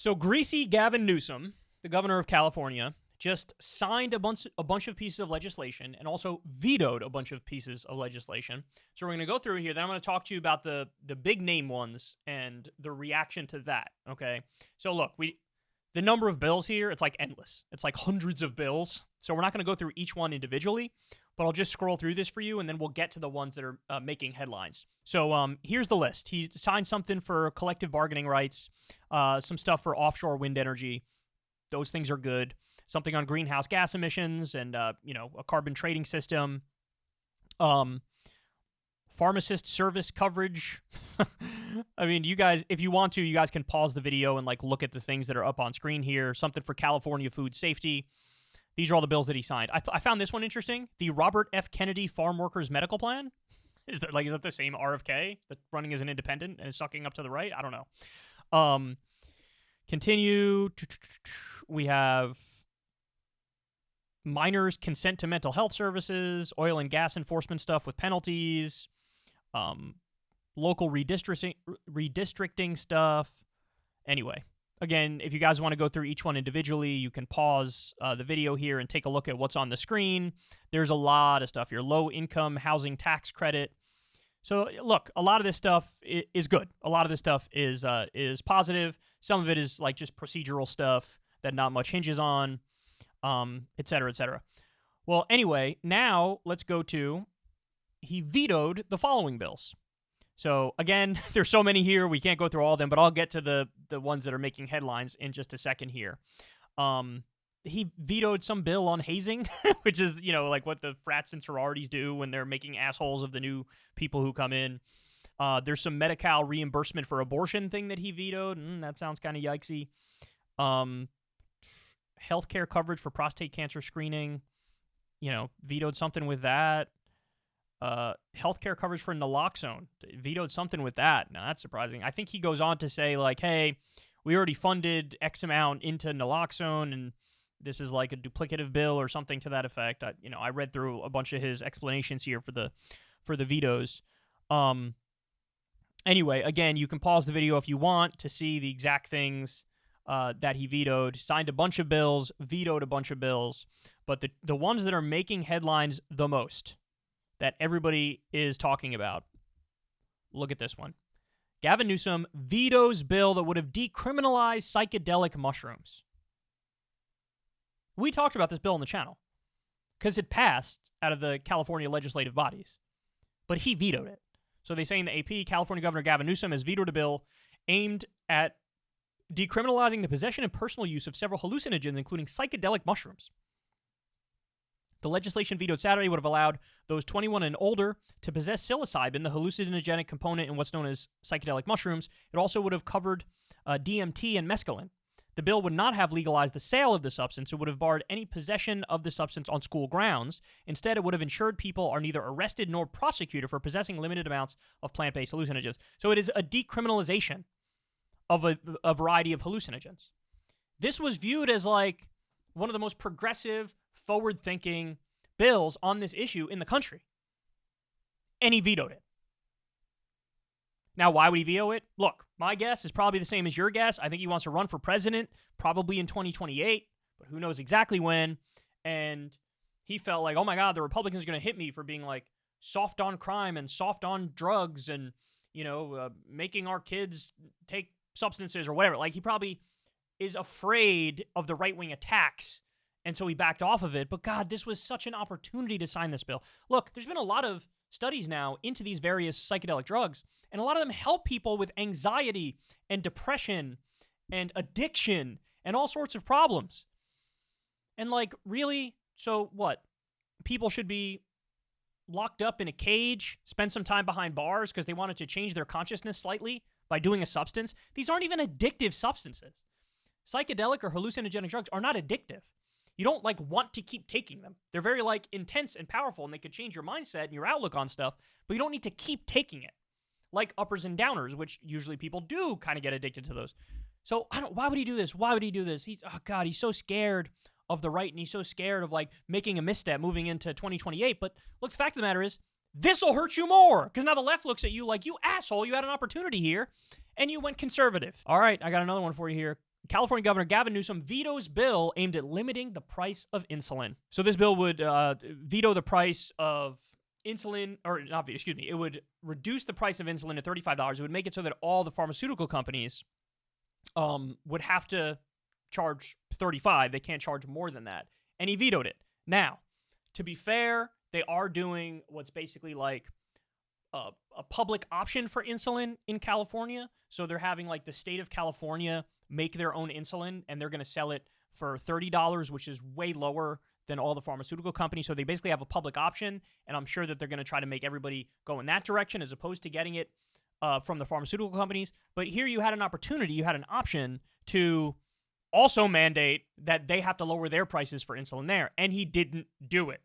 So greasy Gavin Newsom, the governor of California, just signed a bunch of pieces of legislation and also vetoed a bunch of pieces of legislation. So we're going to go through here. Then I'm going to talk to you about the big name ones and the reaction to that, okay? So look, the number of bills here, it's like endless. It's like hundreds of bills. So we're not going to go through each one individually, but I'll just scroll through this for you, and then we'll get to the ones that are making headlines. So here's the list. He signed something for collective bargaining rights, some stuff for offshore wind energy. Those things are good. Something on greenhouse gas emissions and, a carbon trading system. Pharmacist service coverage. I mean, you guys, if you want to, you guys can pause the video and, look at the things that are up on screen here. Something for California food safety. These are all the bills that he signed. I found this one interesting. The Robert F. Kennedy Farm Workers Medical Plan. Is that the same RFK that's running as an independent and is sucking up to the right? I don't know. Continue. We have minors' consent to mental health services, oil and gas enforcement stuff with penalties, local redistricting stuff. Anyway, again, if you guys want to go through each one individually, you can pause the video here and take a look at what's on the screen. There's a lot of stuff here. Low-income housing tax credit. So, look, a lot of this stuff is good. A lot of this stuff is positive. Some of it is, just procedural stuff that not much hinges on, et cetera, et cetera. Well, anyway, now let's go to he vetoed the following bills. So, again, there's so many here, we can't go through all of them, but I'll get to the ones that are making headlines in just a second here. He vetoed some bill on hazing, which is, what the frats and sororities do when they're making assholes of the new people who come in. There's some Medi-Cal reimbursement for abortion thing that he vetoed. That sounds kind of yikesy. Healthcare coverage for prostate cancer screening, vetoed something with that. Healthcare coverage for naloxone, vetoed something with that. Now, that's surprising. I think he goes on to say, hey, we already funded X amount into naloxone, and this is a duplicative bill or something to that effect. I read through a bunch of his explanations here for the vetoes. Anyway, again, you can pause the video if you want to see the exact things that he vetoed. Signed a bunch of bills, vetoed a bunch of bills, but the ones that are making headlines the most, that everybody is talking about, look at this one. Gavin Newsom vetoes bill that would have decriminalized psychedelic mushrooms. We talked about this bill on the channel because it passed out of the California legislative bodies, but he vetoed it. So they say in the AP, California Governor Gavin Newsom has vetoed a bill aimed at decriminalizing the possession and personal use of several hallucinogens, including psychedelic mushrooms. The legislation vetoed Saturday would have allowed those 21 and older to possess psilocybin, the hallucinogenic component in what's known as psychedelic mushrooms. It also would have covered DMT and mescaline. The bill would not have legalized the sale of the substance. It would have barred any possession of the substance on school grounds. Instead, it would have ensured people are neither arrested nor prosecuted for possessing limited amounts of plant-based hallucinogens. So it is a decriminalization of a variety of hallucinogens. This was viewed as one of the most progressive, forward-thinking bills on this issue in the country. And he vetoed it. Now, why would he veto it? Look, my guess is probably the same as your guess. I think he wants to run for president, probably in 2028, but who knows exactly when. And he felt oh my God, the Republicans are going to hit me for being soft on crime and soft on drugs and, making our kids take substances or whatever. He probably is afraid of the right-wing attacks, and so he backed off of it. But God, this was such an opportunity to sign this bill. Look, there's been a lot of studies now into these various psychedelic drugs, and a lot of them help people with anxiety and depression and addiction and all sorts of problems. And really, so what? People should be locked up in a cage, spend some time behind bars because they wanted to change their consciousness slightly by doing a substance? These aren't even addictive substances. Psychedelic or hallucinogenic drugs are not addictive. You don't want to keep taking them. They're very intense and powerful, and they could change your mindset and your outlook on stuff, but you don't need to keep taking it. Like uppers and downers, which usually people do kind of get addicted to those. So why would he do this? Why would he do this? He's so scared of the right, and he's so scared of making a misstep moving into 2028. But look, the fact of the matter is, this will hurt you more, because now the left looks at you like, you asshole, you had an opportunity here, and you went conservative. All right, I got another one for you here. California Governor Gavin Newsom vetoes bill aimed at limiting the price of insulin. So this bill would veto the price of insulin, or not, excuse me, it would reduce the price of insulin to $35. It would make it so that all the pharmaceutical companies would have to charge $35. They can't charge more than that. And he vetoed it. Now, to be fair, they are doing what's basically like a public option for insulin in California. So they're having like the state of California make their own insulin, and they're going to sell it for $30, which is way lower than all the pharmaceutical companies. So they basically have a public option, and I'm sure that they're going to try to make everybody go in that direction as opposed to getting it from the pharmaceutical companies. But here you had an opportunity, you had an option to also mandate that they have to lower their prices for insulin there, and he didn't do it.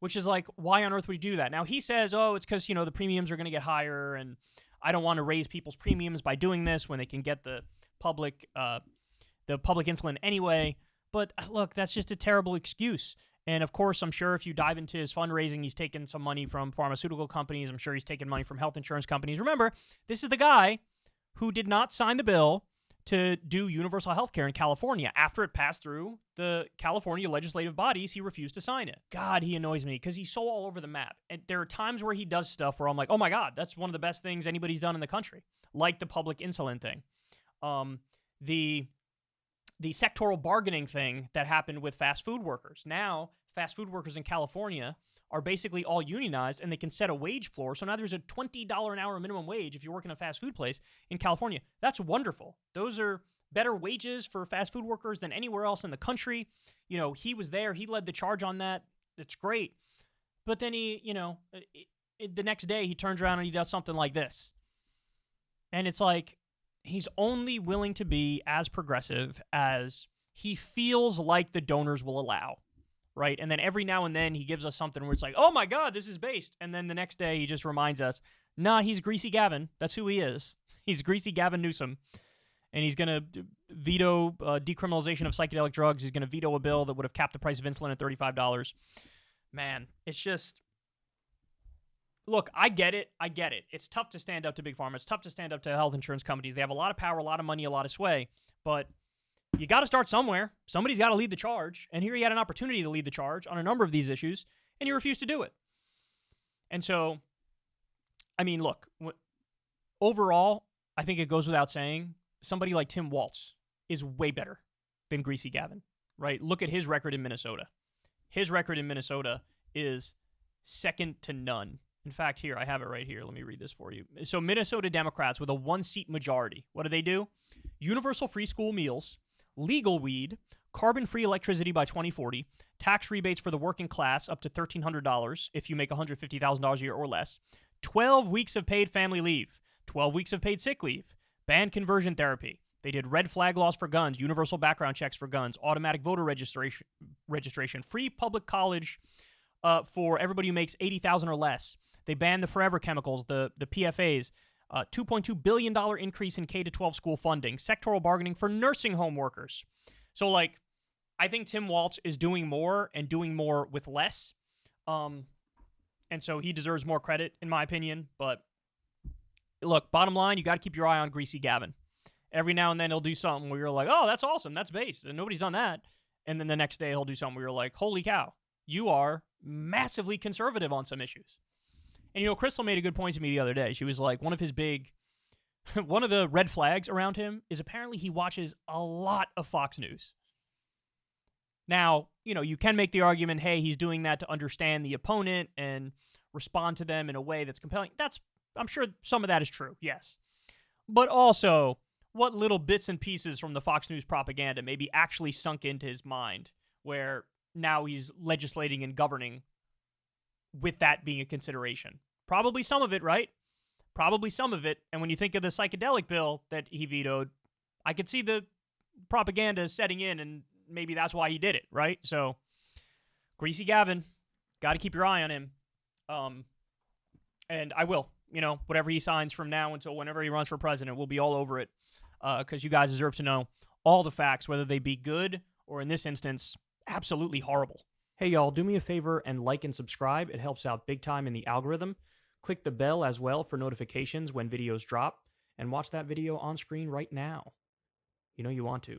Which is like, why on earth would he do that? Now, he says, oh, it's because, the premiums are going to get higher, and I don't want to raise people's premiums by doing this when they can get the public insulin anyway. But look, that's just a terrible excuse. And of course, I'm sure if you dive into his fundraising, he's taken some money from pharmaceutical companies. I'm sure he's taken money from health insurance companies. Remember, this is the guy who did not sign the bill to do universal health care in California. After it passed through the California legislative bodies, he refused to sign it. God, he annoys me because he's so all over the map. And there are times where he does stuff where I'm like, oh my God, that's one of the best things anybody's done in the country, like the public insulin thing. The sectoral bargaining thing that happened with fast food workers. Now, fast food workers in California are basically all unionized, and they can set a wage floor. So now there's a $20 an hour minimum wage if you work in a fast food place in California. That's wonderful. Those are better wages for fast food workers than anywhere else in the country. He was there. He led the charge on that. It's great. But then he, the next day he turns around and he does something like this. And it's like, he's only willing to be as progressive as he feels like the donors will allow. Right? And then every now and then he gives us something where it's like, oh my God, this is based. And then the next day he just reminds us, nah, he's Greasy Gavin. That's who he is. He's Greasy Gavin Newsom. And he's going to veto decriminalization of psychedelic drugs. He's going to veto a bill that would have capped the price of insulin at $35. Man, it's just... Look, I get it. It's tough to stand up to Big Pharma. It's tough to stand up to health insurance companies. They have a lot of power, a lot of money, a lot of sway. But you got to start somewhere. Somebody's got to lead the charge. And here he had an opportunity to lead the charge on a number of these issues, and he refused to do it. And so, I mean, look, overall, I think it goes without saying, somebody like Tim Waltz is way better than Greasy Gavin, right? Look at his record in Minnesota. His record in Minnesota is second to none. In fact, here, I have it right here. Let me read this for you. So Minnesota Democrats with a one-seat majority, what do? Universal free school meals, legal weed, carbon-free electricity by 2040, tax rebates for the working class up to $1,300 if you make $150,000 a year or less, 12 weeks of paid family leave, 12 weeks of paid sick leave, banned conversion therapy. They did red flag laws for guns, universal background checks for guns, automatic voter registration, free public college for everybody who makes $80,000 or less. They banned the forever chemicals, the PFAs, $2.2 billion increase in K-12 school funding, sectoral bargaining for nursing home workers. So, I think Tim Waltz is doing more and doing more with less. And so he deserves more credit, in my opinion. But, look, bottom line, you got to keep your eye on Greasy Gavin. Every now and then he'll do something where you're like, oh, that's awesome, that's based, and nobody's done that. And then the next day he'll do something where you're like, holy cow, you are massively conservative on some issues. And, Crystal made a good point to me the other day. She was like, one of the red flags around him is apparently he watches a lot of Fox News. Now, you can make the argument, hey, he's doing that to understand the opponent and respond to them in a way that's compelling. I'm sure some of that is true, yes. But also, what little bits and pieces from the Fox News propaganda maybe actually sunk into his mind, where now he's legislating and governing with that being a consideration. Probably some of it, right? Probably some of it. And when you think of the psychedelic bill that he vetoed, I could see the propaganda setting in, and maybe that's why he did it, right? So, Greasy Gavin, got to keep your eye on him. And I will. Whatever he signs from now until whenever he runs for president, we'll be all over it, because you guys deserve to know all the facts, whether they be good or, in this instance, absolutely horrible. Hey, y'all, do me a favor and like and subscribe. It helps out big time in the algorithm. Click the bell as well for notifications when videos drop, and watch that video on screen right now. You know you want to.